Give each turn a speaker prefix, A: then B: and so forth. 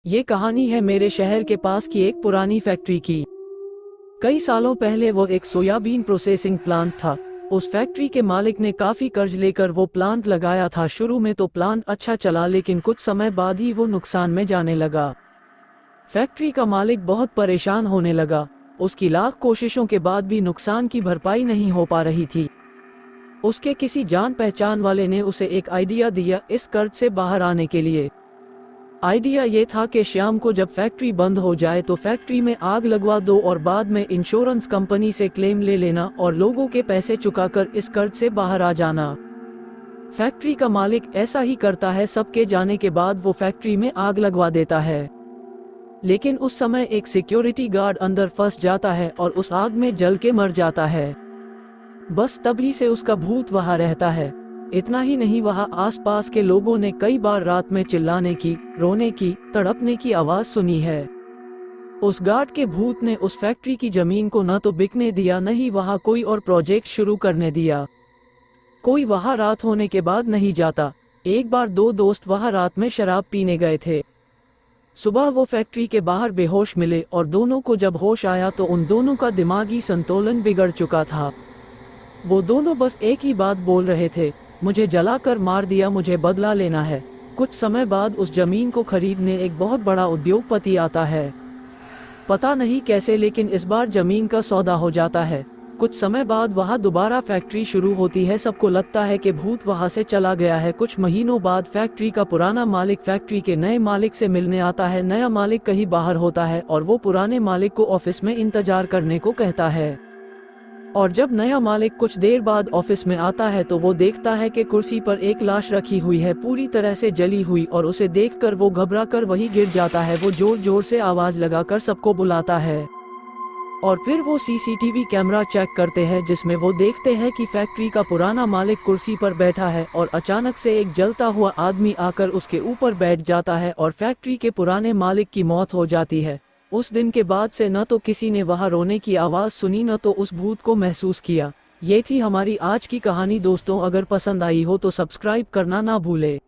A: ये कहानी है मेरे शहर के पास की एक पुरानी फैक्ट्री की। कई सालों पहले वो एक सोयाबीन प्रोसेसिंग प्लांट था। उस फैक्ट्री के मालिक ने काफी कर्ज लेकर वो प्लांट लगाया था। शुरू में तो प्लांट अच्छा चला, लेकिन कुछ समय बाद ही वो नुकसान में जाने लगा। फैक्ट्री का मालिक बहुत परेशान होने लगा। उसकी लाख कोशिशों के बाद भी नुकसान की भरपाई नहीं हो पा रही थी। उसके किसी जान पहचान वाले ने उसे एक आइडिया दिया इस कर्ज से बाहर आने के लिए। आइडिया ये था कि शाम को जब फैक्ट्री बंद हो जाए तो फैक्ट्री में आग लगवा दो और बाद में इंश्योरेंस कंपनी से क्लेम ले लेना और लोगों के पैसे चुकाकर इस कर्ज से बाहर आ जाना। फैक्ट्री का मालिक ऐसा ही करता है। सबके जाने के बाद वो फैक्ट्री में आग लगवा देता है, लेकिन उस समय एक सिक्योरिटी गार्ड अंदर फंस जाता है और उस आग में जल के मर जाता है। बस तभी से उसका भूत वहां रहता है। इतना ही नहीं, वहां आसपास के लोगों ने कई बार रात में चिल्लाने की, रोने की, तड़पने की आवाज सुनी है। उस गार्ड के भूत ने उस फैक्ट्री की जमीन को न तो बिकने दिया, न ही वहां कोई और प्रोजेक्ट शुरू करने दिया। कोई वहां रात होने के बाद नहीं जाता। एक बार दो दोस्त वहां रात में शराब पीने गए थे। सुबह वो फैक्ट्री के बाहर बेहोश मिले और दोनों को जब होश आया तो उन दोनों का दिमागी संतुलन बिगड़ चुका था। वो दोनों बस एक ही बात बोल रहे थे, मुझे जलाकर मार दिया, मुझे बदला लेना है। कुछ समय बाद उस जमीन को खरीदने एक बहुत बड़ा उद्योगपति आता है। पता नहीं कैसे, लेकिन इस बार जमीन का सौदा हो जाता है। कुछ समय बाद वहां दोबारा फैक्ट्री शुरू होती है। सबको लगता है कि भूत वहां से चला गया है। कुछ महीनों बाद फैक्ट्री का पुराना मालिक फैक्ट्री के नए मालिक से मिलने आता है। नया मालिक कहीं बाहर होता है और वो पुराने मालिक को ऑफिस में इंतजार करने को कहता है। और जब नया मालिक कुछ देर बाद ऑफिस में आता है तो वो देखता है कि कुर्सी पर एक लाश रखी हुई है, पूरी तरह से जली हुई, और उसे देखकर वो घबरा कर वहीं गिर जाता है। वो जोर जोर से आवाज लगाकर सबको बुलाता है और फिर वो सीसीटीवी कैमरा चेक करते हैं, जिसमें वो देखते हैं कि फैक्ट्री का पुराना मालिक कुर्सी पर बैठा है और अचानक से एक जलता हुआ आदमी आकर उसके ऊपर बैठ जाता है और फैक्ट्री के पुराने मालिक की मौत हो जाती है। उस दिन के बाद से न तो किसी ने वहां रोने की आवाज सुनी, न तो उस भूत को महसूस किया। ये थी हमारी आज की कहानी दोस्तों। अगर पसंद आई हो तो सब्सक्राइब करना ना भूले।